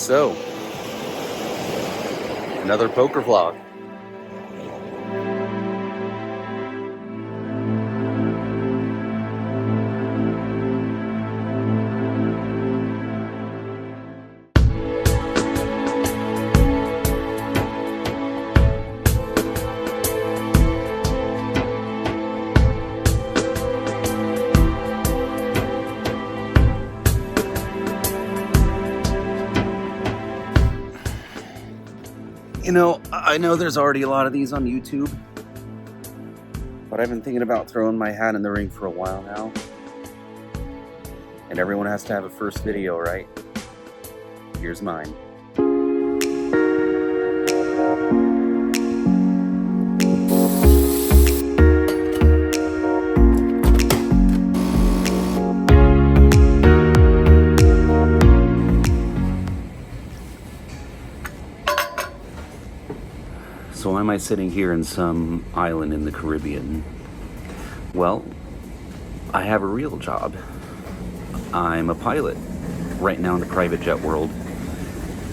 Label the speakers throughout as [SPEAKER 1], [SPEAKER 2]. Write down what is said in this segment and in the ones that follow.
[SPEAKER 1] So, another poker vlog. I know there's already a lot of these on YouTube, but I've been thinking about throwing my hat in the ring for a while now. And everyone has to have a first video, right? Here's mine. So why am I sitting here in some island in the Caribbean? Well, I have a real job. I'm a pilot right now in the private jet world.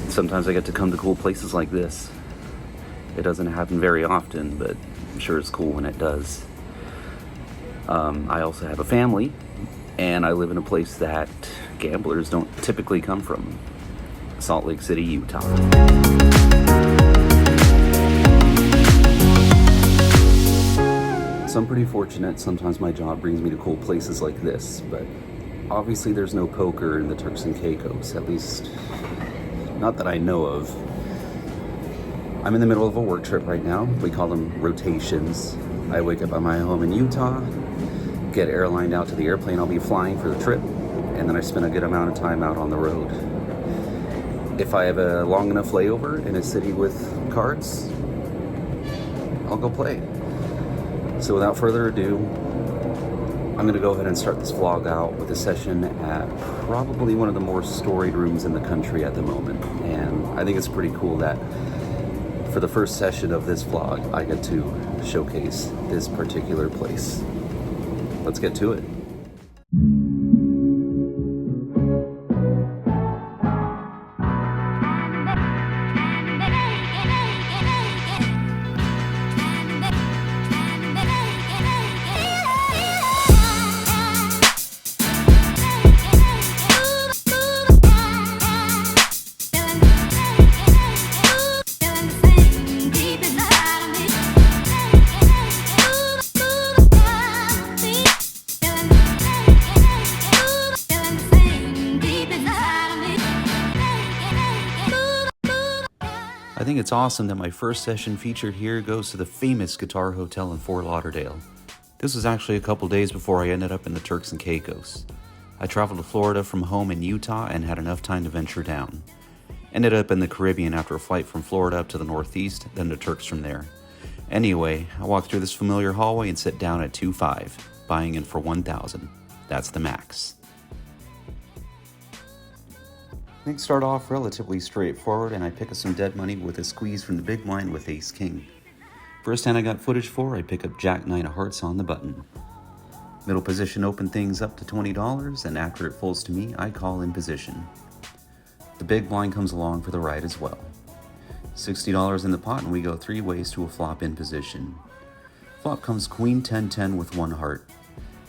[SPEAKER 1] Sometimes I get to come to cool places like this. It doesn't happen very often, but I'm sure it's cool when it does. I also have a family, and I live in a place that gamblers don't typically come from. Salt Lake City, Utah. So I'm pretty fortunate. Sometimes my job brings me to cool places like this, but obviously there's no poker in the Turks and Caicos, at least not that I know of. I'm in the middle of a work trip right now. We call them rotations. I wake up at my home in Utah, get airlined out to the airplane I'll be flying for the trip, and then I spend a good amount of time out on the road. If I have a long enough layover in a city with cards, I'll go play. So without further ado, I'm going to go ahead and start this vlog out with a session at probably one of the more storied rooms in the country at the moment. And I think it's pretty cool that for the first session of this vlog, I get to showcase this particular place. Let's get to it. I think it's awesome that my first session featured here goes to the famous Guitar Hotel in Fort Lauderdale. This was actually a couple days before I ended up in the Turks and Caicos. I traveled to Florida from home in Utah and had enough time to venture down. Ended up in the Caribbean after a flight from Florida up to the Northeast, then to Turks from there. Anyway, I walked through this familiar hallway and sit down at 2.5, buying in for $1,000. That's the max. Things start off relatively straightforward, and I pick up some dead money with a squeeze from the big blind with Ace King. First hand I got footage for, I pick up Jack 9 of Hearts on the button. Middle position open things up to $20, and after it folds to me, I call in position. The big blind comes along for the ride as well. $60 in the pot, and we go 3 ways to a flop in position. Flop comes Queen 10-10 with 1 heart.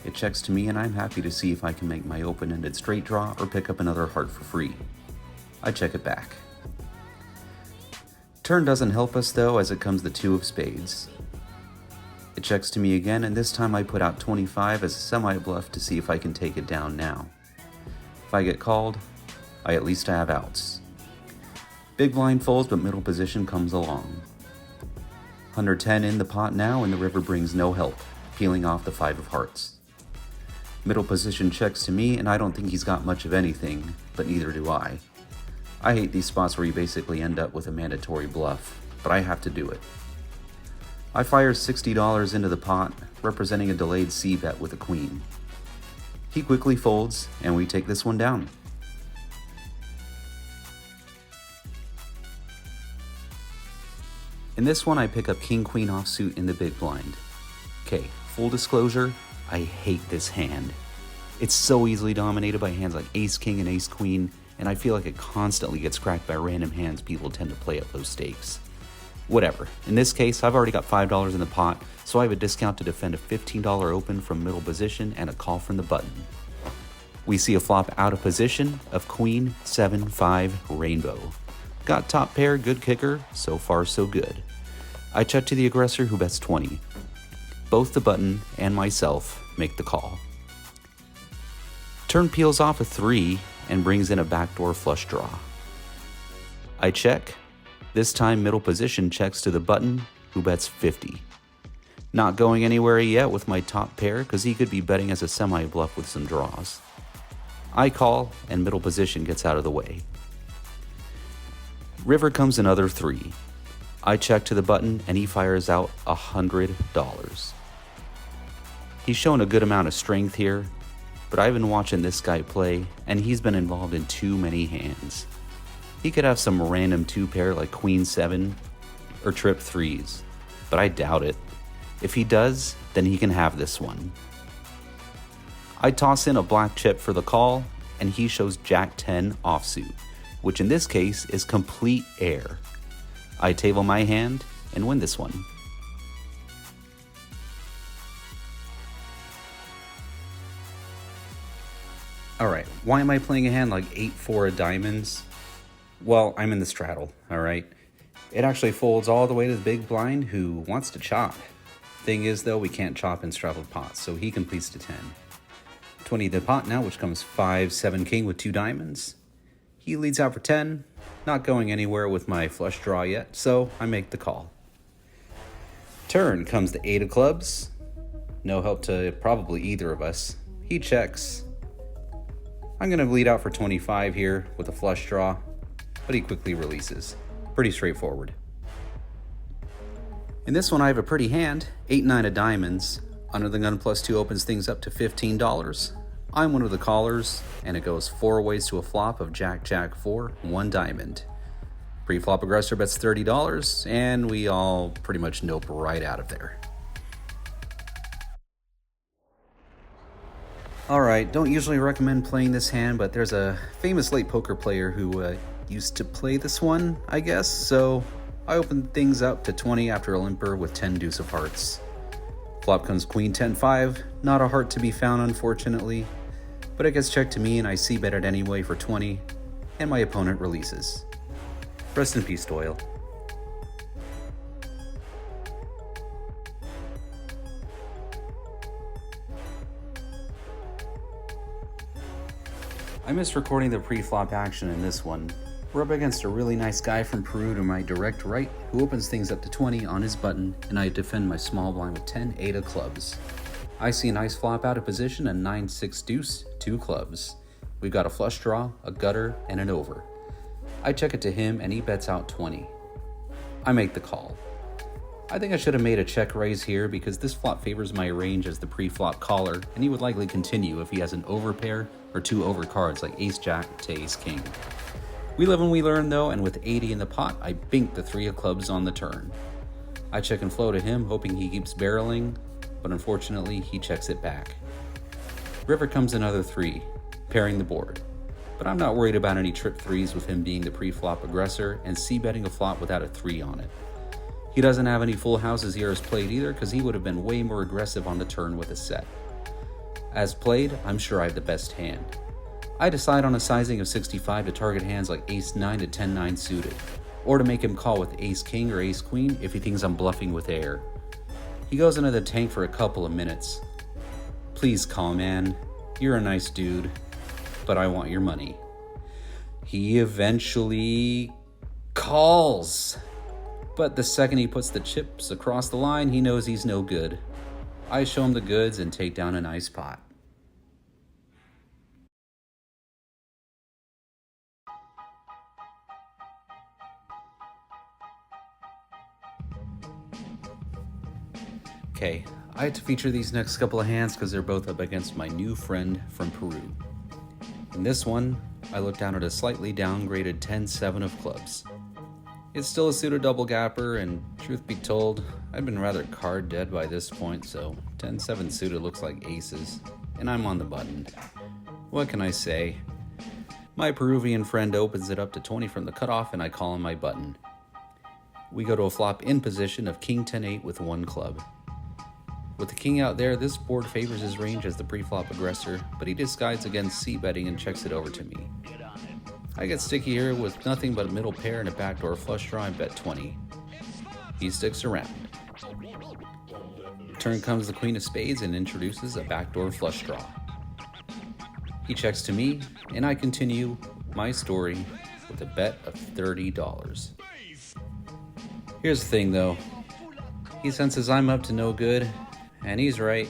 [SPEAKER 1] It checks to me, and I'm happy to see if I can make my open-ended straight draw or pick up another heart for free. I check it back. Turn doesn't help us though, as it comes the 2 of spades. It checks to me again, and this time I put out 25 as a semi-bluff to see if I can take it down now. If I get called, I at least have outs. Big blind folds, but middle position comes along. 110 in the pot now, and the river brings no help, peeling off the 5 of hearts. Middle position checks to me, and I don't think he's got much of anything, but neither do I. I hate these spots where you basically end up with a mandatory bluff, but I have to do it. I fire $60 into the pot, representing a delayed C-bet with a queen. He quickly folds, and we take this one down. In this one, I pick up King-Queen offsuit in the big blind. Okay, full disclosure, I hate this hand. It's so easily dominated by hands like Ace-King and Ace-Queen, and I feel like it constantly gets cracked by random hands people tend to play at low stakes. Whatever. In this case, I've already got $5 in the pot, so I have a discount to defend a $15 open from middle position and a call from the button. We see a flop out of position of Queen 7-5 Rainbow. Got top pair, good kicker, so far so good. I check to the aggressor who bets 20. Both the button and myself make the call. Turn peels off a 3 and brings in a backdoor flush draw. I check. This time middle position checks to the button who bets 50. Not going anywhere yet with my top pair because he could be betting as a semi-bluff with some draws. I call and middle position gets out of the way. River comes another 3. I check to the button and he fires out $100. He's shown a good amount of strength here, but I've been watching this guy play and he's been involved in too many hands. He could have some random 2-pair like Queen 7 or trip 3s, but I doubt it. If he does, then he can have this one. I toss in a black chip for the call and he shows Jack 10 offsuit, which in this case is complete air. I table my hand and win this one. Alright, why am I playing a hand like 8-4 of diamonds? Well, I'm in the straddle, alright? It actually folds all the way to the big blind who wants to chop. Thing is though, we can't chop in straddled pots, so he completes to 10. 20 the pot now, which comes 5-7 king with 2 diamonds. He leads out for 10, not going anywhere with my flush draw yet, so I make the call. Turn comes the 8 of clubs. No help to probably either of us. He checks. I'm going to lead out for 25 here with a flush draw, but he quickly releases. Pretty straightforward. In this one I have a pretty hand, 8-9 of diamonds. Under the gun plus 2 opens things up to $15. I'm one of the callers, and it goes 4 ways to a flop of Jack, Jack 4, 1 diamond. Pre-flop aggressor bets $30, and we all pretty much nope right out of there. Alright, don't usually recommend playing this hand, but there's a famous late poker player who used to play this one, I guess, so I opened things up to 20 after a limper with 10 deuce of hearts. Flop comes Queen 10-5, not a heart to be found unfortunately, but it gets checked to me and I c-bet it anyway for 20, and my opponent releases. Rest in peace, Doyle. I missed recording the pre-flop action in this one. We're up against a really nice guy from Peru to my direct right who opens things up to 20 on his button, and I defend my small blind with 10-8 of clubs. I see a nice flop out of position and 9-6 deuce, 2 clubs. We've got a flush draw, a gutter, and an over. I check it to him and he bets out 20. I make the call. I think I should have made a check raise here because this flop favors my range as the pre-flop caller, and he would likely continue if he has an overpair or 2 overcards like ace-jack to ace-king. We live and we learn though, and with 80 in the pot, I bink the 3 of clubs on the turn. I check and flow to him, hoping he keeps barreling, but unfortunately he checks it back. River comes another 3, pairing the board. But I'm not worried about any trip 3s with him being the pre-flop aggressor and c-betting a flop without a 3 on it. He doesn't have any full houses he has played either because he would have been way more aggressive on the turn with a set. As played, I'm sure I have the best hand. I decide on a sizing of 65 to target hands like ace-9 to 10-9 suited, or to make him call with ace-king or ace-queen if he thinks I'm bluffing with air. He goes into the tank for a couple of minutes. Please call, man. You're a nice dude, but I want your money. He eventually calls. But the second he puts the chips across the line, he knows he's no good. I show him the goods and take down a nice pot. Okay, I had to feature these next couple of hands because they're both up against my new friend from Peru. In this one, I look down at a slightly downgraded 10-7 of clubs. It's still a suited double gapper, and truth be told, I've been rather card dead by this point, so 10-7 suited looks like aces, and I'm on the button. What can I say? My Peruvian friend opens it up to 20 from the cutoff, and I call him my button. We go to a flop in position of king 10-8 with one club. With the king out there, this board favors his range as the pre-flop aggressor, but he decides against c-betting and checks it over to me. I get sticky here with nothing but a middle pair and a backdoor flush draw and bet 20. He sticks around. Turn comes the queen of spades and introduces a backdoor flush draw. He checks to me, and I continue my story with a bet of $30. Here's the thing though, he senses I'm up to no good, and he's right,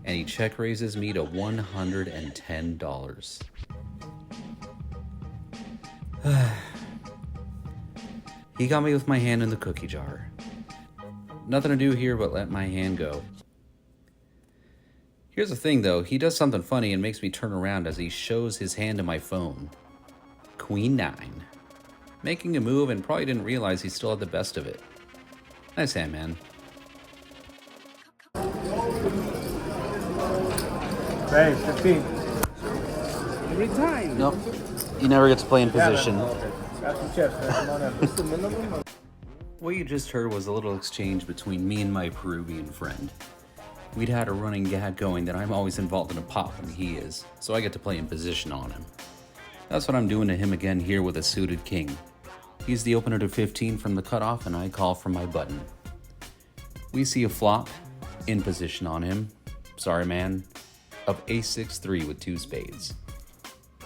[SPEAKER 1] and he check raises me to $110. He got me with my hand in the cookie jar. Nothing to do here but let my hand go. Here's the thing though, he does something funny and makes me turn around as he shows his hand to my phone. Queen 9. Making a move and probably didn't realize he still had the best of it. Nice hand, man.
[SPEAKER 2] Hey, 15. Every time.
[SPEAKER 1] Nope. You never get to play in position.
[SPEAKER 2] Got some chips, man. Come on in. What's the minimum?
[SPEAKER 1] What you just heard was a little exchange between me and my Peruvian friend. We'd had a running gag going that I'm always involved in a pot when he is, so I get to play in position on him. That's what I'm doing to him again here with a suited king. He's the opener to 15 from the cutoff, and I call from my button. We see a flop, in position on him, sorry man, of ace-6-3 with 2 spades.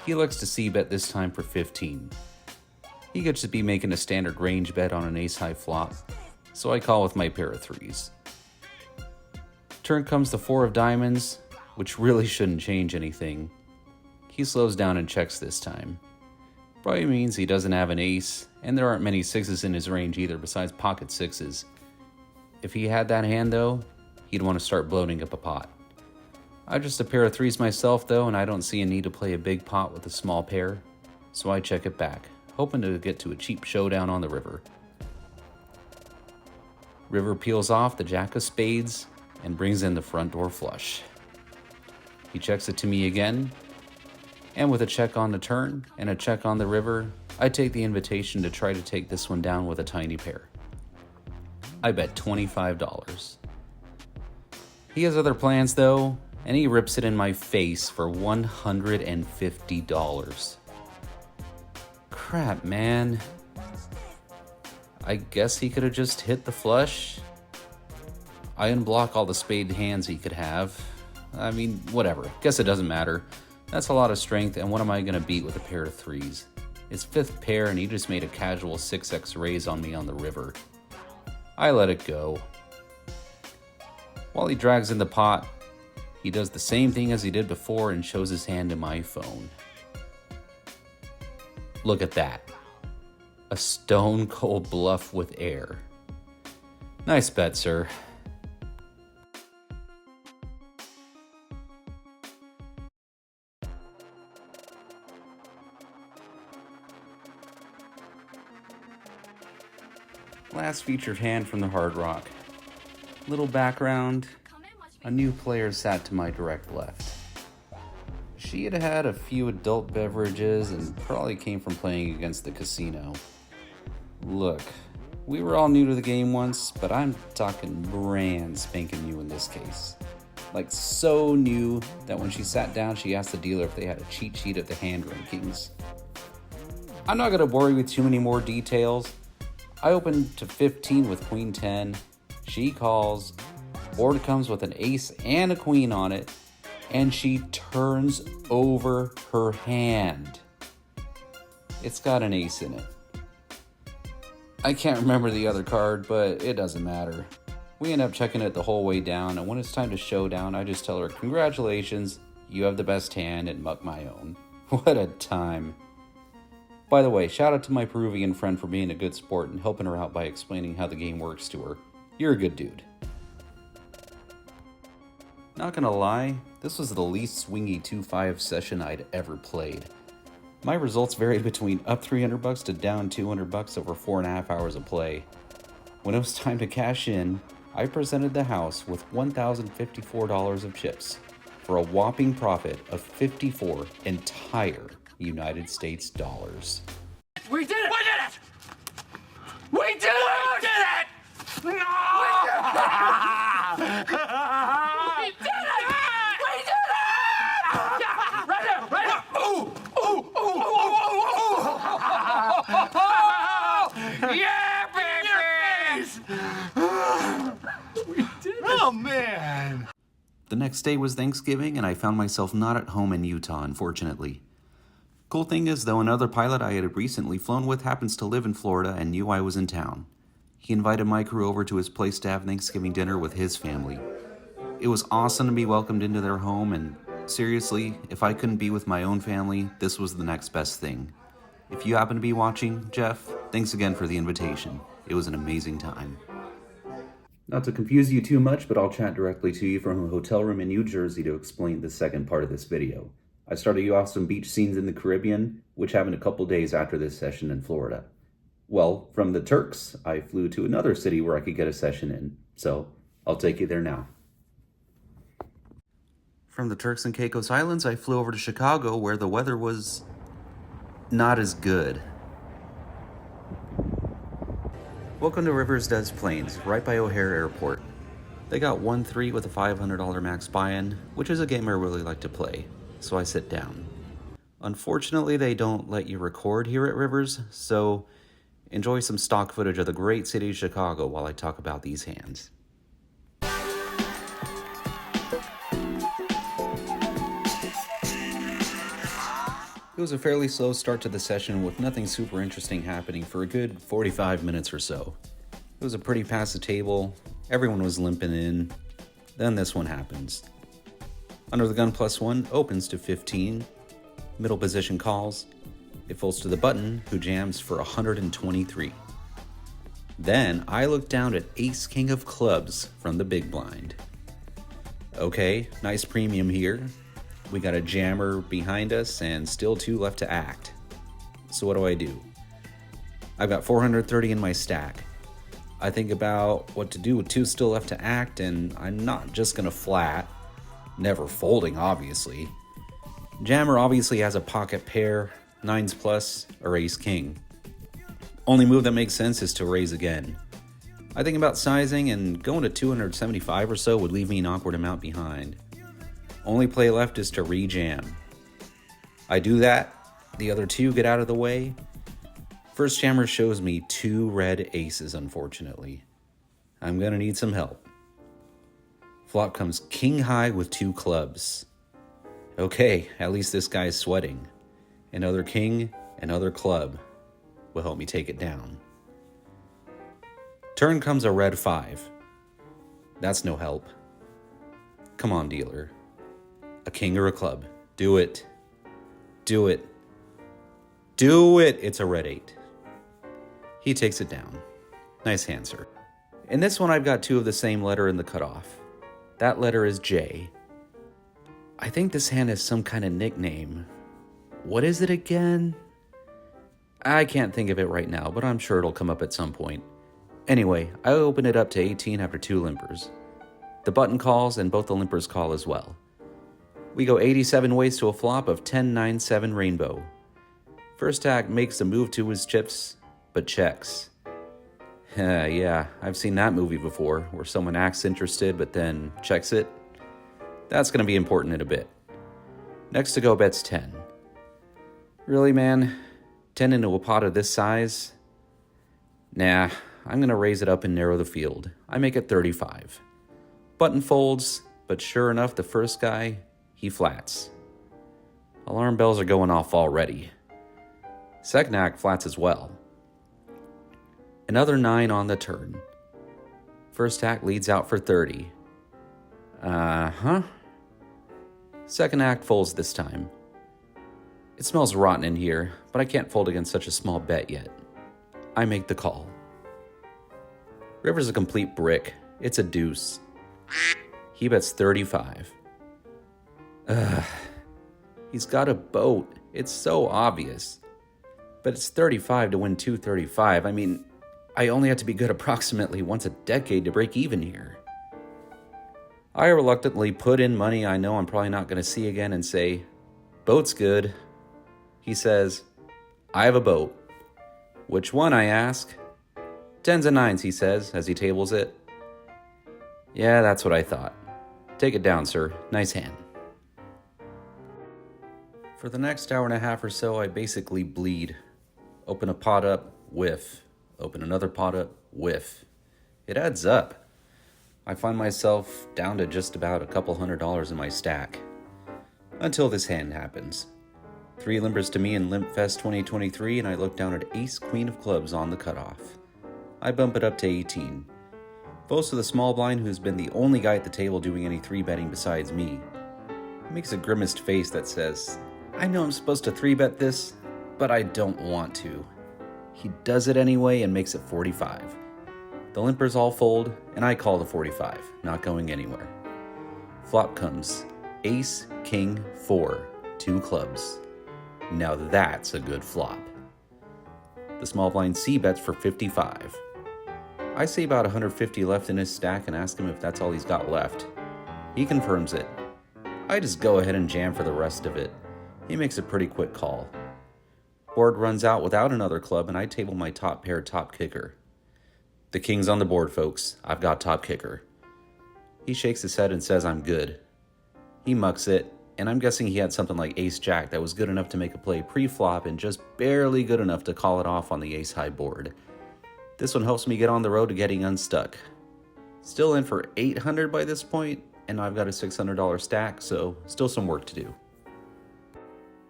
[SPEAKER 1] He looks to c-bet this time for 15. He gets to be making a standard range bet on an ace-high flop, so I call with my pair of 3s. Turn comes the 4 of diamonds, which really shouldn't change anything. He slows down and checks this time. Probably means he doesn't have an ace, and there aren't many 6s in his range either besides pocket 6s. If he had that hand though, he'd want to start bloating up a pot. I'm just a pair of 3s myself though, and I don't see a need to play a big pot with a small pair, so I check it back, hoping to get to a cheap showdown on the river. River peels off the jack of spades and brings in the front door flush. He checks it to me again, and with a check on the turn and a check on the river, I take the invitation to try to take this one down with a tiny pair. I bet $25. He has other plans though, and he rips it in my face for $150. Crap, man. I guess he could have just hit the flush. I unblock all the spade hands he could have. I mean, whatever. Guess it doesn't matter. That's a lot of strength, and what am I going to beat with a pair of 3s? It's 5th pair, and he just made a casual 6x raise on me on the river. I let it go. While he drags in the pot, he does the same thing as he did before and shows his hand to my phone. Look at that. A stone cold bluff with air. Nice bet, sir. Last featured hand from the Hard Rock. Little background. A new player sat to my direct left. She had had a few adult beverages and probably came from playing against the casino. Look, we were all new to the game once, but I'm talking brand spanking new in this case. Like so new that when she sat down, she asked the dealer if they had a cheat sheet of the hand rankings. I'm not going to bore you with too many more details. I open to 15 with queen 10. She calls. Board comes with an ace and a queen on it, and she turns over her hand. It's got an ace in it. I can't remember the other card, but it doesn't matter. We end up checking it the whole way down, and when it's time to showdown, I just tell her, congratulations, you have the best hand and muck my own. What a time. By the way, shout out to my Peruvian friend for being a good sport and helping her out by explaining how the game works to her. You're a good dude. Not gonna lie, this was the least swingy 2-5 session I'd ever played. My results varied between up $300 to down $200 over 4.5 hours of play. When it was time to cash in, I presented the house with $1,054 of chips for a whopping profit of 54 entire United States dollars.
[SPEAKER 3] We did it! We did it! We did it! We did it! No! We did it! We did it! Yeah, right here! Right here! Ooh! Ooh! Ooh! Ooh! Yeah, baby! We did it! Oh, man!
[SPEAKER 1] The next day was Thanksgiving, and I found myself not at home in Utah, unfortunately. Cool thing is, though, another pilot I had recently flown with happens to live in Florida and knew I was in town. He invited my crew over to his place to have Thanksgiving dinner with his family. It was awesome to be welcomed into their home, and seriously, if I couldn't be with my own family, this was the next best thing. If you happen to be watching, Jeff, thanks again for the invitation. It was an amazing time. Not to confuse you too much, but I'll chat directly to you from a hotel room in New Jersey to explain the second part of this video. I started you off some beach scenes in the Caribbean, which happened a couple days after this session in Florida. Well, from the Turks, I flew to another city where I could get a session in, so I'll take you there now. From the Turks and Caicos Islands, I flew over to Chicago, where the weather was not as good. Welcome to Rivers Des Plaines, right by O'Hare Airport. They got 1-3 with a $500 max buy-in, which is a game I really like to play, so I sit down. Unfortunately, they don't let you record here at Rivers, so enjoy some stock footage of the great city of Chicago while I talk about these hands. It was a fairly slow start to the session with nothing super interesting happening for a good 45 minutes or so. It was a pretty passive table, everyone was limping in, then this one happens. Under the gun +1 opens to 15, middle position calls, it folds to the button who jams for 123. Then I look down at Ace King of Clubs from the big blind. Okay, nice premium here. We got a jammer behind us and still 2 left to act. So what do? I've got 430 in my stack. I think about what to do with 2 still left to act, and I'm not just gonna flat. Never folding, obviously. Jammer obviously has a pocket pair, 9s plus, or ace king. Only move that makes sense is to raise again. I think about sizing, and going to 275 or so would leave me an awkward amount behind. Only play left is to re-jam. I do that, the other 2 get out of the way. First jammer shows me 2 red aces, unfortunately. I'm gonna need some help. Flop comes king high with 2 clubs. Okay, at least this guy's sweating. Another king, another club will help me take it down. Turn comes a red 5. That's no help. Come on, dealer. A king or a club. Do it. Do it. Do it! It's a red 8. He takes it down. Nice hand, sir. In this one, I've got 2 of the same letter in the cutoff. That letter is J. I think this hand has some kind of nickname. What is it again? I can't think of it right now, but I'm sure it'll come up at some point. Anyway, I open it up to 18 after 2 limpers. The button calls and both the limpers call as well. We go 87 ways to a flop of 10-9-7 rainbow. First act makes a move to his chips, but checks. Yeah, I've seen that movie before, where someone acts interested but then checks it. That's going to be important in a bit. Next to go bets 10. Really, man? 10 into a pot of this size? Nah, I'm going to raise it up and narrow the field. I make it 35. Button folds, but sure enough, the first guy, he flats. Alarm bells are going off already. Second act flats as well. Another 9 on the turn. First act leads out for 30. Second act folds this time. It smells rotten in here, but I can't fold against such a small bet yet. I make the call. River's a complete brick. It's a deuce. He bets 35. He's got a boat. It's so obvious. But it's 35 to win 235. I mean, I only have to be good approximately once a decade to break even here. I reluctantly put in money I know I'm probably not going to see again and say, boat's good. He says, "I have a boat." "Which one?" I ask. "Tens and nines," he says as he tables it. "Yeah, that's what I thought. Take it down, sir. Nice hand." For the next hour and a half or so, I basically bleed. Open a pot up, whiff. Open another pot up, whiff. It adds up. I find myself down to just about a couple $100 in my stack. Until this hand happens. 3 limpers to me in Limp Fest 2023, and I look down at ace queen of clubs on the cutoff. I bump it up to 18. Votes to the small blind, who's been the only guy at the table doing any 3-betting besides me. He makes a grimaced face that says, "I know I'm supposed to 3-bet this, but I don't want to." He does it anyway and makes it 45. The limpers all fold, and I call the 45, not going anywhere. Flop comes ace, king, 4, 2 clubs. Now that's a good flop. The small blind C bets for 55. I say about 150 left in his stack and ask him if that's all he's got left. He confirms it. I just go ahead and jam for the rest of it. He makes a pretty quick call. Board runs out without another club, and I table my top pair top kicker. "The king's on the board, folks. I've got top kicker." He shakes his head and says I'm good. He mucks it, and I'm guessing he had something like ace-jack that was good enough to make a play pre-flop and just barely good enough to call it off on the ace-high board. This one helps me get on the road to getting unstuck. Still in for 800 by this point, and I've got a $600 stack, so still some work to do.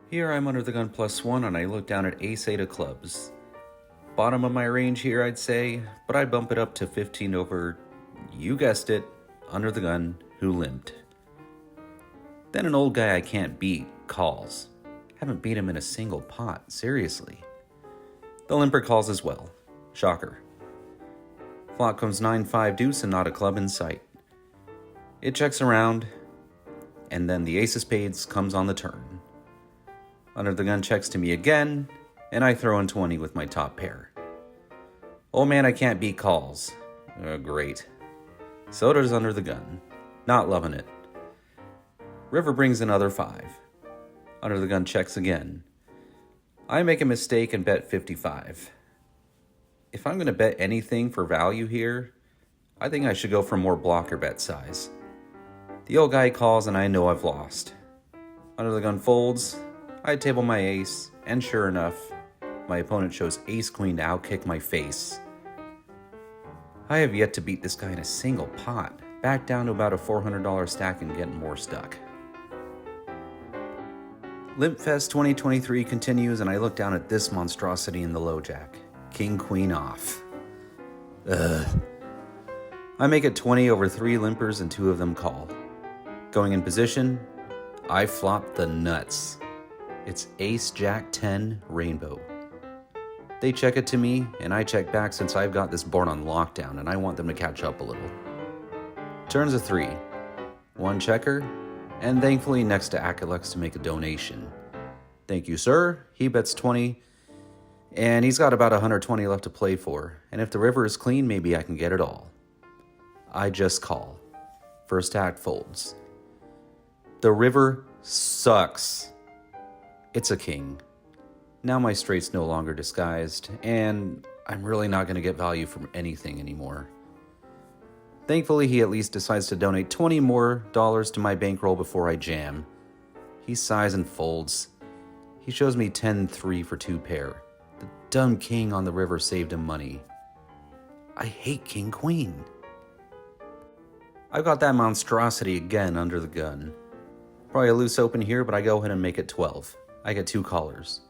[SPEAKER 1] Here I'm under the gun +1, and I look down at ace-8 of clubs. Bottom of my range here, I'd say, but I bump it up to 15 over, you guessed it, under the gun, who limped. Then an old guy I can't beat calls. Haven't beat him in a single pot, seriously. The limper calls as well. Shocker. Flop comes 9-5 deuce and not a club in sight. It checks around, and then the ace of spades comes on the turn. Under the gun checks to me again, and I throw in 20 with my top pair. Old man I can't beat calls. Great. So does under the gun. Not loving it. River brings another 5. Under the gun checks again. I make a mistake and bet 55. If I'm going to bet anything for value here, I think I should go for more blocker bet size. The old guy calls and I know I've lost. Under the gun folds. I table my ace, and sure enough, my opponent shows ace-queen to outkick my face. I have yet to beat this guy in a single pot, back down to about a $400 stack and getting more stuck. Limp Fest 2023 continues, and I look down at this monstrosity in the low jack. King-queen off. I make it 20 over 3 limpers and 2 of them call. Going in position, I flop the nuts. It's ace-jack-10 rainbow. They check it to me, and I check back since I've got this board on lockdown and I want them to catch up a little. Turns a 3. 1 checker, and thankfully next to Akilex to make a donation. "Thank you, sir." He bets 20, and he's got about 120 left to play for, and if the river is clean, maybe I can get it all. I just call. First act folds. The river sucks. It's a king. Now my straight's no longer disguised, and I'm really not going to get value from anything anymore. Thankfully, he at least decides to donate $20 more to my bankroll before I jam. He sighs and folds. He shows me 10-3 for 2 pair. The dumb king on the river saved him money. I hate king-queen. I've got that monstrosity again under the gun. Probably a loose open here, but I go ahead and make it 12. I get 2 callers.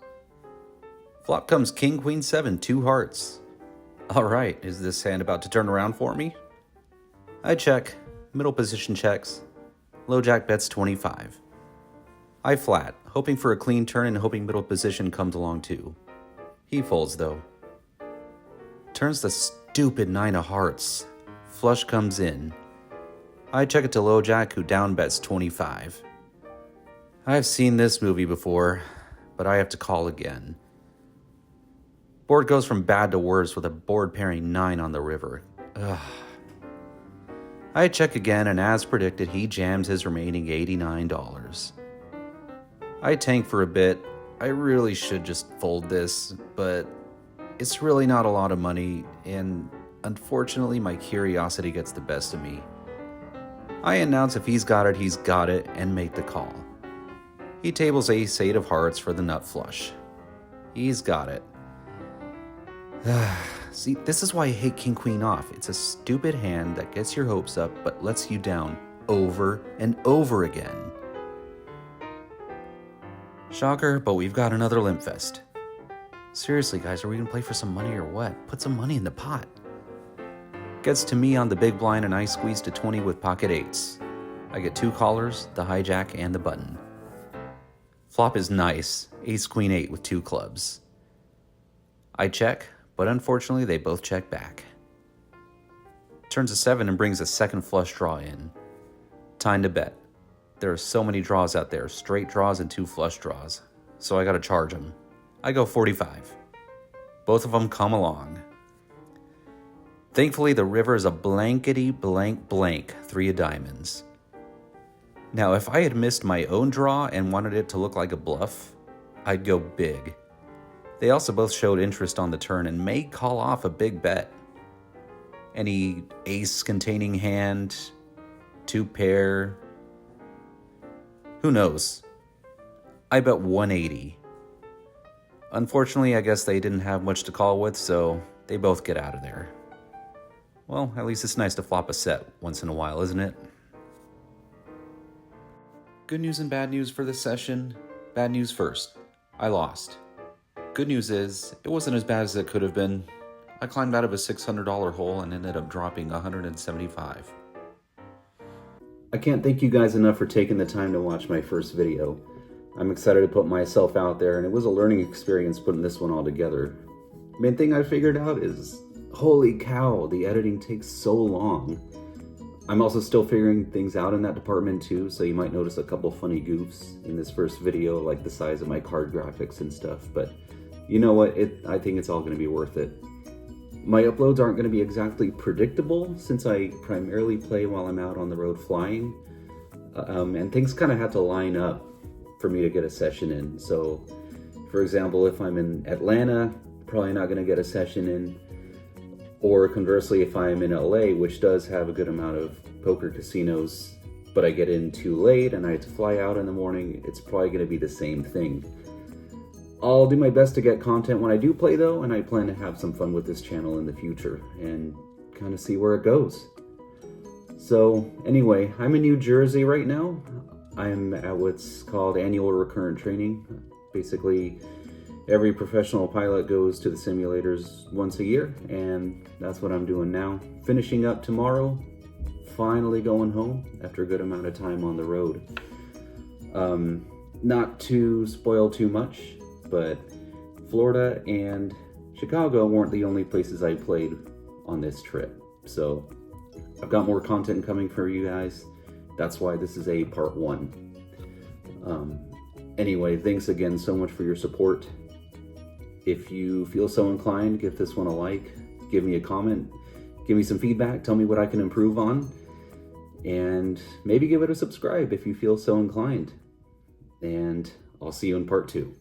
[SPEAKER 1] Flop comes king, queen, 7, 2 hearts. All right, is this hand about to turn around for me? I check. Middle position checks. Low jack bets 25. I flat, hoping for a clean turn and hoping middle position comes along too. He folds though. Turns the stupid 9 of hearts. Flush comes in. I check it to low jack, who down bets 25. I've seen this movie before, but I have to call again. Board goes from bad to worse with a board pairing 9 on the river. Ugh. I check again, and as predicted, he jams his remaining $89. I tank for a bit, I really should just fold this, but it's really not a lot of money, and unfortunately my curiosity gets the best of me. I announce if he's got it, and make the call. He tables ace 8 of hearts for the nut flush. He's got it. See, this is why I hate king queen off. It's a stupid hand that gets your hopes up but lets you down over and over again. Shocker, but we've got another limp fest. Seriously guys, are we gonna play for some money or what? Put some money in the pot. Gets to me on the big blind and I squeeze to 20 with pocket 8s. I get 2 callers, the hijack, and the button. Flop is nice, ace queen 8 with 2 clubs. I check, but unfortunately they both check back. Turns a 7 and brings a second flush draw in. Time to bet. There are so many draws out there, straight draws and 2 flush draws, so I gotta charge them. I go 45. Both of them come along. Thankfully, the river is a blankety blank blank 3 of diamonds. Now, if I had missed my own draw and wanted it to look like a bluff, I'd go big. They also both showed interest on the turn and may call off a big bet. Any ace containing hand, 2 pair, who knows? I bet 180. Unfortunately, I guess they didn't have much to call with, so they both get out of there. Well, at least it's nice to flop a set once in a while, isn't it? Good news and bad news for this session. Bad news first. I lost. Good news is, it wasn't as bad as it could have been. I climbed out of a $600 hole and ended up dropping $175. I can't thank you guys enough for taking the time to watch my first video. I'm excited to put myself out there, and it was a learning experience putting this one all together. Main thing I figured out is, holy cow, the editing takes so long. I'm also still figuring things out in that department too, so you might notice a couple funny goofs in this first video, like the size of my card graphics and stuff, but you know what, I think it's all going to be worth it. My uploads aren't going to be exactly predictable, since I primarily play while I'm out on the road flying, and things kind of have to line up for me to get a session in. So, for example, if I'm in Atlanta, probably not going to get a session in. Or conversely, if I'm in LA, which does have a good amount of poker casinos, but I get in too late and I have to fly out in the morning, it's probably going to be the same thing. I'll do my best to get content when I do play though, and I plan to have some fun with this channel in the future and kind of see where it goes. So anyway, I'm in New Jersey right now. I'm at what's called annual recurrent training. Basically, every professional pilot goes to the simulators once a year, and that's what I'm doing now. Finishing up tomorrow, finally going home after a good amount of time on the road. Not to spoil too much, but Florida and Chicago weren't the only places I played on this trip. So I've got more content coming for you guys. That's why this is a part 1. Anyway, thanks again so much for your support. If you feel so inclined, give this one a like, give me a comment, give me some feedback, tell me what I can improve on, and maybe give it a subscribe if you feel so inclined. And I'll see you in part 2.